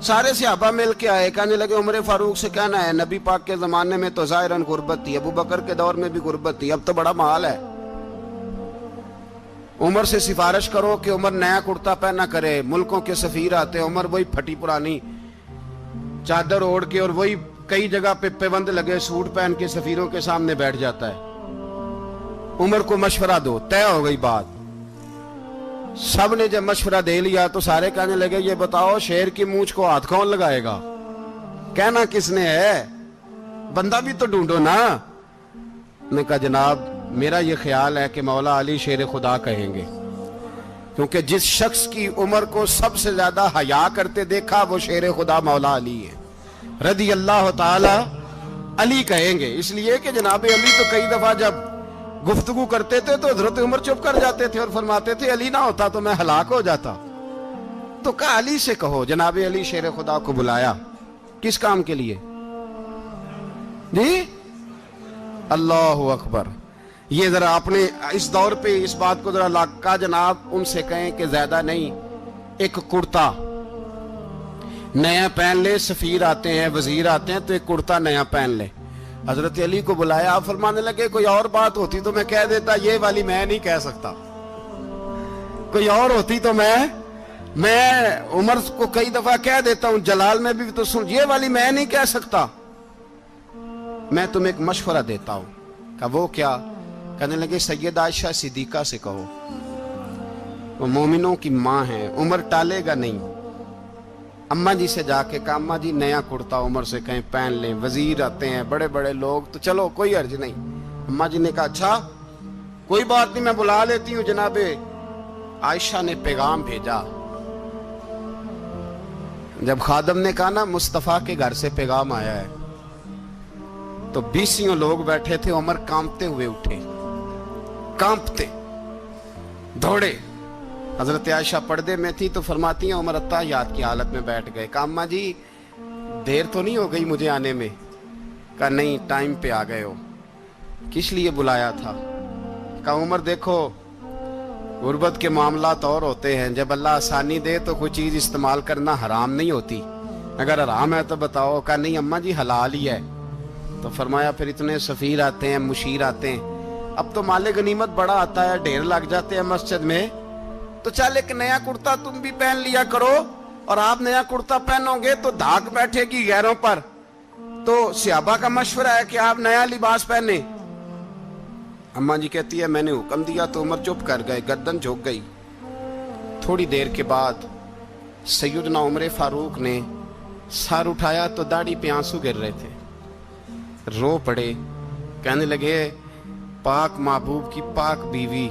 सारे सहाबा मिल के आए, कहने लगे उमर फारूक से कहना है नबी पाक के जमाने में तो ज़ाहिरन गुर्बत थी, अबू बकर के दौर में भी गुर्बत थी, अब तो बड़ा माल है। उमर से सिफारिश करो कि उमर नया कुर्ता पहना करे। मुल्कों के सफीर आते हैं, उमर वही फटी पुरानी चादर ओढ़ के और वही कई जगह पे पेबंद लगे सूट पहन के सफीरों के सामने बैठ जाता है। उमर को मशवरा दो, तय हो गई बात। सब ने जब मशवरा दे लिया तो सारे कहने लगे ये बताओ शेर की मूंछ को हाथ कौन लगाएगा, कहना किसने है, बंदा भी तो ढूंढो ना। ने कहा जनाब मेरा ये ख्याल है कि मौला अली शेर खुदा कहेंगे, क्योंकि जिस शख्स की उमर को सबसे ज्यादा हया करते देखा वो शेर खुदा मौला अली है, रदी अल्लाह ताला अली कहेंगे। इसलिए कि जनाब अली तो कई दफा जब गुफ्तगू करते थे तो हजरत उमर चुप कर जाते थे और फरमाते थे अली ना होता तो मैं हलाक हो जाता। तो कहा अली से कहो। जनाब अली शेर खुदा को बुलाया, किस काम के लिए जी? अल्लाह अकबर। ये जरा आपने इस दौर पे इस बात को जरा लाका जनाब उनसे कहें कि ज्यादा नहीं, एक कुर्ता नया पहन ले, सफीर आते हैं वजीर आते हैं तो एक कुर्ता नया पहन ले। हजरत अली को बुलाया, आप फरमाने लगे कोई और बात होती तो मैं कह देता, ये वाली मैं नहीं कह सकता। कोई और होती तो मैं उमर को कई दफा कह देता हूं, जलाल में भी तो सुन, ये वाली मैं नहीं कह सकता। मैं तुम्हें एक मशवरा देता हूं। कहा वो क्या? कहने लगे सैयद आयशा सिद्दीका से कहो, वो मोमिनों की मां है, उमर टालेगा नहीं। अम्मा जी से जाके कहा अम्मा जी नया कुर्ता उमर से कहीं पहन लें, वजीर आते हैं बड़े बड़े लोग तो चलो कोई अर्ज नहीं। अम्मा जी ने कहा अच्छा कोई बात नहीं मैं बुला लेती हूँ। जनाबे आयशा ने पैगाम भेजा। जब खादम ने कहा ना मुस्तफा के घर से पैगाम आया है, तो 20 लोग बैठे थे। उमर कांपते हुए उठे, कांपते दौड़े। हजरत आयशा पर्दे में थी तो फरमाती हैं उमर अत्ताहियात की हालत में बैठ गए। कहा अम्मा जी देर तो नहीं हो गई मुझे आने में? कहा नहीं टाइम पे आ गए हो। किस लिए बुलाया था? कहा उमर देखो गुर्बत के मामलात और होते हैं, जब अल्लाह आसानी दे तो कोई चीज इस्तेमाल करना हराम नहीं होती, अगर हराम है तो बताओ। कहा नहीं अम्मा जी हलाल ही है। तो फरमाया फिर इतने सफीर आते हैं मुशीर आते हैं, अब तो माले गनीमत बड़ा आता है, ढेर लग जाते हैं मस्जिद में, तो चल एक नया कुर्ता तुम भी पहन लिया करो। और आप नया कुर्ता पहनोगे तो धाक बैठेगी गैरों पर। तो सहाबा का मशवरा है कि आप नया लिबास पहने। अम्मा जी कहती है मैंने हुक्म दिया तो उमर चुप कर गए, गर्दन झुक गई। थोड़ी देर के बाद सैयदना उमर फारूक ने सर उठाया तो दाढ़ी पे आंसू गिर रहे थे, रो पड़े। कहने लगे पाक महबूब की पाक बीवी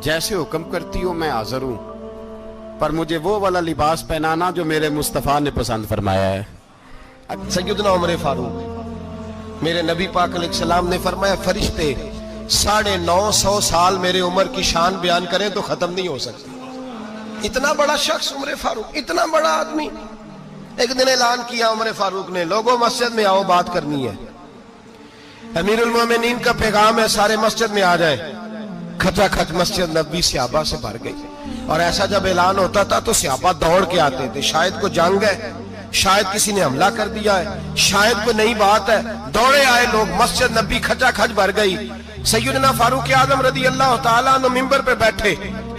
जैसे हुक्म करती हो मैं हाजिर हूं, पर मुझे वो वाला लिबास पहनाना जो मेरे मुस्तफा ने पसंद फरमाया है। सैयदना उमर फारूक मेरे नबी पाक अलैहिस्सलाम ने फरमाया फरिश्ते 950 साल मेरे उमर की शान बयान करें तो खत्म नहीं हो सकती। इतना बड़ा शख्स उमर फारूक, इतना बड़ा आदमी। एक दिन ऐलान किया उमर फारूक ने, लोगों मस्जिद में आओ बात करनी है। अमीरुल मोमिनीन का पैगाम है सारे मस्जिद में आ जाए। खचाखच मस्जिद नबी सहाबा से भर गई। और ऐसा जब ऐलान होता था तो सहाबा दौड़ के आते थे, शायद को जंग है, शायद किसी ने हमला कर दिया है, शायद कोई नई बात है। दौड़े आए लोग, मस्जिद नबी खचाखच भर गई। सैयदना फारूक आजम रदी अल्लाह तआला अन्हु मिंबर पे बैठे।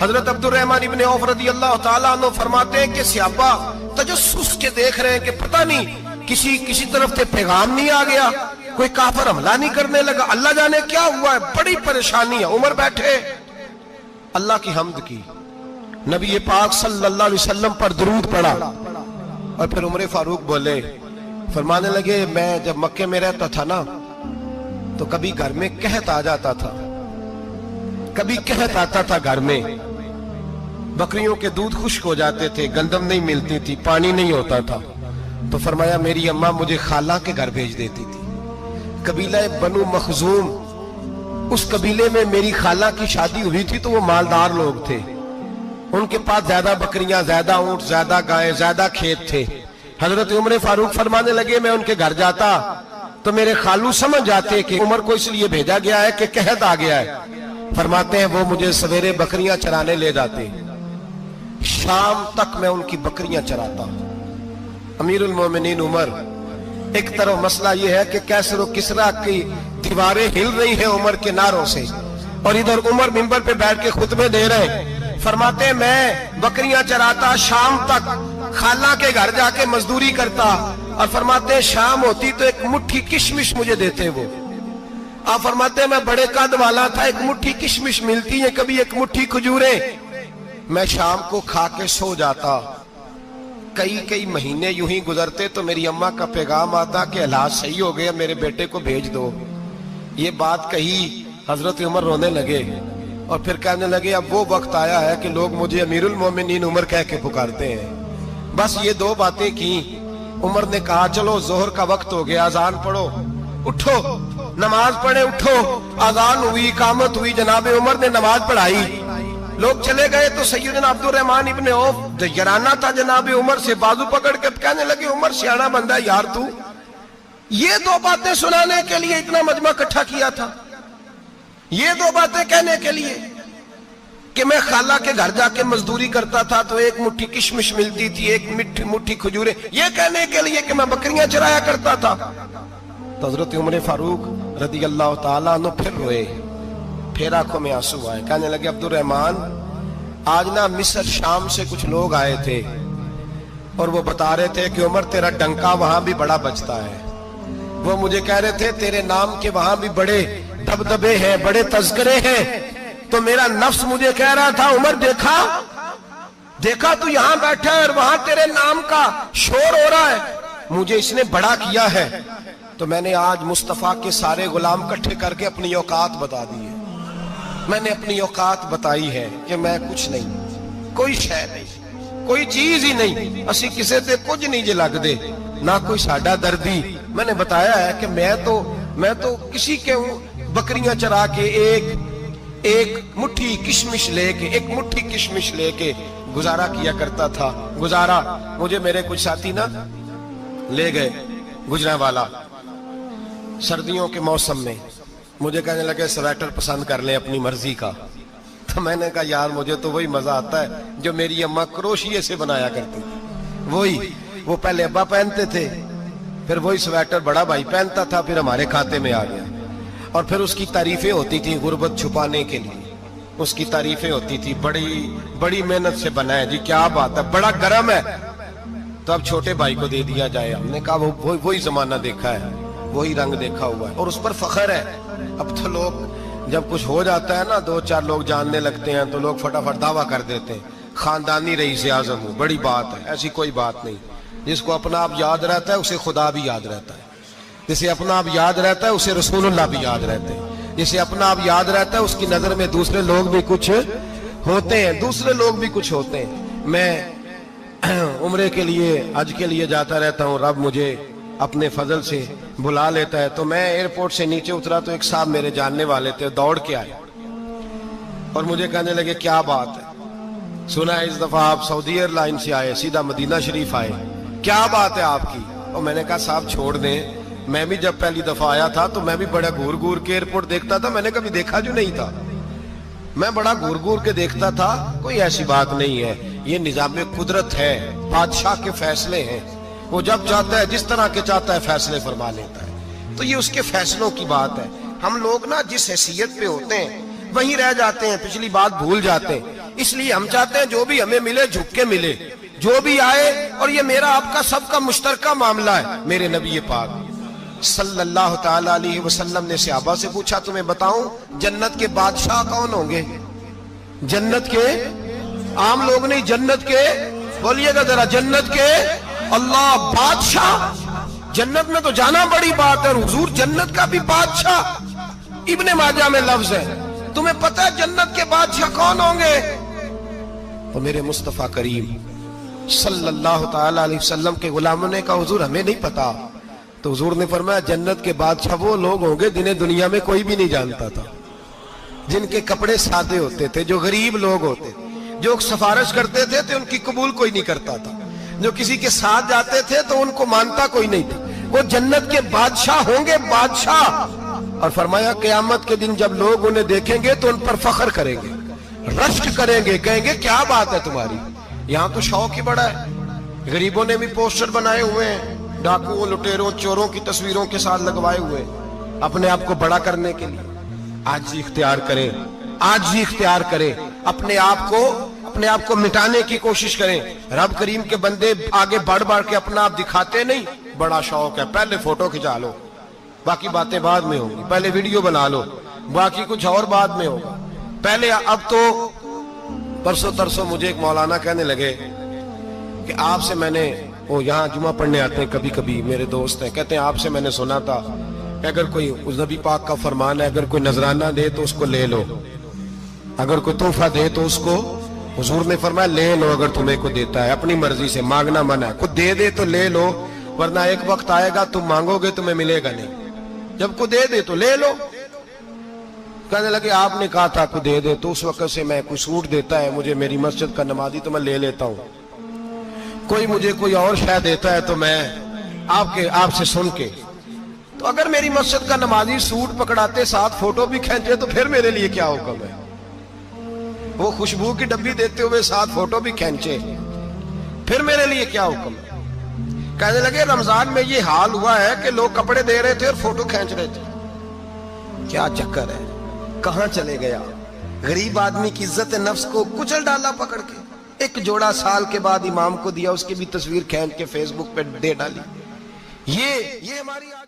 हजरत अब्दुर रहमान इब्ने औफ रदी अल्लाह तआला अन्हु फरमाते हैं कि सहाबा तजस्सुस के देख रहे हैं कि पता नहीं किसी तरफ से पैगाम नहीं आ गया, कोई काफिर हमला नहीं करने लगा, अल्लाह जाने क्या हुआ है, बड़ी परेशानी है। उमर बैठे अल्लाह की हम्द की, नबी पाक सल्लल्लाहु अलैहि वसल्लम पर दुरूद पढ़ा और फिर उमर फारूक बोले, फरमाने लगे मैं जब मक्के में रहता था ना तो कभी घर में कहत आ जाता था, कभी कहत आता था घर में, बकरियों के दूध खुश्क हो जाते थे, गंदम नहीं मिलती थी, पानी नहीं होता था। तो फरमाया मेरी अम्मा मुझे खाला के घर भेज देती थी। कबीला बनु मखजूम, उस कबीले में मेरी खाला की शादी हुई थी तो वो मालदार लोग थे, उनके पास ज्यादा बकरियां, ज्यादा ऊंट, ज्यादा गाय, ज्यादा खेत थे। हजरत उमर फारूक फरमाने लगे मैं उनके घर जाता तो मेरे खालू समझ जाते कि उमर को इसलिए भेजा गया है कि कहत आ गया है। फरमाते हैं वो मुझे सवेरे बकरियां चराने ले जाते, शाम तक मैं उनकी बकरियां चराता, अमीरुल मोमिनीन उमर, एक तरफ मसला यह है कि कैसर और किसरा की दीवारें हिल रही हैं उमर के नारों से, और इधर उमर मिंबर पे बैठ के खुतबे दे रहे हैं। फरमाते हैं मैं बकरियां चराता, शाम तक खाला के घर जाके मजदूरी करता, और फरमाते हैं शाम होती तो एक मुट्ठी किशमिश मुझे देते वो। आप फरमाते हैं मैं बड़े कद वाला था, एक मुट्ठी किशमिश मिलती है, कभी एक मुट्ठी खजूरें, मैं शाम को खा के सो जाता। कई कई महीने यूं ही गुजरते तो मेरी अम्मा का पैगाम आता कि हालात सही हो गया, मेरे बेटे को भेज दो। ये बात कही, हजरत उमर रोने लगे और फिर कहने लगे अब वो वक्त आया है कि लोग मुझे अमीरुल मोमिनीन उमर कह के पुकारते हैं। बस ये दो बातें की। उमर ने कहा चलो जोहर का वक्त हो गया, अजान पढ़ो, उठो नमाज पढ़े, उठो। अजान हुई, इकामत हुई, जनाब उमर ने नमाज पढ़ाई, लोग चले गए तो सैयदना अब्दुल रहमान इब्ने औफ यराना था जनाब उमर से, बाजू पकड़ के कहने लगे उमर सियाना बंदा यार तू ये दो बातें सुनाने के लिए इतना मजमा इकट्ठा किया था, ये दो बातें कहने के लिए कि मैं खाला के घर जाके मजदूरी करता था तो एक मुट्ठी किशमिश मिलती थी, एक मुट्ठी खजूरें, ये कहने के लिए कि मैं बकरियां चराया करता था। तो हजरत उमर फारूक रदी अल्लाह ताला अन्हु फिर रोए, फिर आंखों में आंसू आए। कहने लगे अब्दुल रहमान आज ना मिस्र शाम से कुछ लोग आए थे और वो बता रहे थे कि उमर तेरा डंका वहां भी बड़ा बजता है। वो मुझे कह रहे थे तेरे नाम के वहां भी बड़े दबदबे हैं, बड़े तज़किरे हैं। तो मेरा नफ्स मुझे कह रहा था उमर देखा तू यहां बैठा है और वहां तेरे नाम का शोर हो रहा है, मुझे इसने बड़ा किया है। तो मैंने आज मुस्तफा के सारे गुलाम इकट्ठे करके अपनी औकात बता दी है। मैंने अपनी औकात बताई है कि मैं कुछ नहीं, कोई शय नहीं, कोई चीज ही नहीं, असी किसी से कुछ नहीं जे लगदे, ना कोई साडा दर्दी। मैंने बताया है कि मैं तो किसी के बकरियां चरा के एक मुट्ठी किशमिश लेके गुजारा किया करता था। गुजारा मुझे मेरे कुछ साथी ना ले गए गुजरांवाला सर्दियों के मौसम में, मुझे कहने लगे स्वेटर पसंद कर ले अपनी मर्जी का। तो मैंने कहा यार मुझे तो वही मजा आता है जो मेरी अम्मा क्रोशिये से बनाया करती थी, वही वो पहले अब्बा पहनते थे, फिर वही स्वेटर बड़ा भाई पहनता था, फिर हमारे खाते में आ गया। और फिर उसकी तारीफें होती थी गुर्बत छुपाने के लिए, उसकी तारीफें होती थी बड़ी मेहनत से बना है जी, क्या बात है, बड़ा गर्म है, तो अब छोटे भाई को दे दिया जाए। हमने कहा वही जमाना देखा है, वही रंग देखा हुआ है और उस पर फख्र है। अब तो लोग जब कुछ हो जाता है ना, दो चार लोग जानने लगते हैं तो लोग फटाफट दावा कर देते हैं खानदानी रईस आज़म हूं, बड़ी बात है। ऐसी कोई बात नहीं, जिसको अपना आप याद रहता है उसे खुदा भी याद रहता है, जिसे अपना आप याद रहता है उसे रसूलुल्लाह भी याद रहते हैं, जिसे अपना आप याद रहता है उसकी नजर में दूसरे लोग भी कुछ होते हैं। मैं उम्रे के लिए हज के लिए जाता रहता हूँ, रब मुझे अपने फजल से बुला लेता है। तो मैं एयरपोर्ट से नीचे उतरा तो एक साहब मेरे जानने वाले थे, दौड़ के आए और मुझे कहने लगे क्या बात है, सुना है इस दफा आप सऊदी एयरलाइन से आए, सीधा मदीना शरीफ आए, क्या बात है आपकी। और मैंने कहा साहब छोड़ दें, मैं भी जब पहली दफा आया था तो मैं भी बड़ा घूर घूर के एयरपोर्ट देखता था, मैंने कभी देखा जो नहीं था, मैं बड़ा घूर घूर के देखता था, कोई ऐसी बात नहीं है, ये निजाम कुदरत है, बादशाह के फैसले हैं, वो जब चाहता है जिस तरह के चाहता है फैसले फरमा लेता है, तो ये उसके फैसलों की बात है। हम लोग ना जिस हैसियत पे होते हैं वहीं रह जाते हैं, पिछली बात भूल जाते हैं, इसलिए हम चाहते हैं जो भी हमें मिले झुक के मिले, जो भी आए, और ये मेरा आपका सबका मुश्तरका मामला है। मेरे नबी पाक सल्लल्लाहु ताला अलैहि वसल्लम ने सहाबा से पूछा तुम्हें बताऊं जन्नत के बादशाह कौन होंगे? जन्नत के आम लोग नहीं, जन्नत के, बोलिएगा जरा, जन्नत के अल्लाह बादशाह। जन्नत में तो जाना बड़ी बात है, हुजूर जन्नत का भी बादशाह, इब्ने माजा में लफ्ज है, तुम्हें पता है जन्नत के बादशाह कौन होंगे? तो मेरे मुस्तफा करीम सल्लल्लाहु ताला अलैहि वसल्लम के गुलामों ने कहा हुजूर हमें नहीं पता। तो हुजूर ने फरमाया जन्नत के बादशाह वो लोग होंगे जिन्हें दुनिया में कोई भी नहीं जानता था, जिनके कपड़े सादे होते थे, जो गरीब लोग होते, जो सिफारिश करते थे तो उनकी कबूल कोई नहीं करता था, जो किसी के साथ जाते थे तो उनको मानता कोई नहीं था, वो जन्नत के बादशाह होंगे, बादशाह। और फरमाया क़यामत के दिन जब लोग उन्हें देखेंगे तो उन पर फख्र करेंगे, रश्क करेंगे, कहेंगे क्या बात है तुम्हारी, यहाँ तो शौक ही बड़ा है, गरीबों ने भी पोस्टर बनाए हुए हैं, डाकुओं, लुटेरों, चोरों की तस्वीरों के साथ लगवाए हुए, अपने आप को बड़ा करने के लिए। आज ही इख्तियार करें, आज ही इख्तियार करें, अपने आप को मिटाने की कोशिश करें। रब करीम के बंदे आगे बढ़ बढ़ के अपना आप दिखाते नहीं, बड़ा शौक है, पहले फोटो खिंचा लो, बाकी बातें बाद में होंगी, पहले वीडियो बना लो, बाकी कुछ और बाद में होगा। पहले अब तो परसों तरसों मुझे एक मौलाना कहने लगे कि आपसे मैंने, वो यहाँ जुमा पढ़ने आते हैं कभी कभी, मेरे दोस्त हैं, कहते हैं आपसे मैंने सुना था कि अगर कोई, उस नबी पाक का फरमान है, अगर कोई नजराना दे तो उसको ले लो, अगर कोई तोहफा दे तो उसको, हुजूर ने फरमाया ले लो अगर तुम्हें को देता है, अपनी मर्जी से, मांगना मना है, खुद दे तो ले लो, वरना एक वक्त आएगा तुम मांगोगे तुम्हें मिलेगा नहीं, जब को दे तो ले लो। कहने लगे आपने कहा था को दे तो उस वक्त से मैं, कोई सूट देता है मुझे मेरी मस्जिद का नमाजी तो मैं ले लेता हूं, कोई मुझे कोई और शय देता है तो मैं आपसे सुन के, तो अगर मेरी मस्जिद का नमाजी सूट पकड़ाते साथ फोटो भी खींचे तो फिर मेरे लिए क्या हुक्म है? वो खुशबू की डब्बी देते हुए साथ फोटो भी खींचे, फिर मेरे लिए क्या हुक्म है? कहने लगे रमजान में ये हाल हुआ है कि लोग कपड़े दे रहे थे और फोटो खींच रहे थे, क्या चक्कर है, कहां चले गया? गरीब आदमी की इज्जत नफ्स को कुचल डाला पकड़ के। एक जोड़ा साल के बाद इमाम को दिया, उसकी भी तस्वीर खींच के फेसबुक पे दे डाली। ये हमारी आज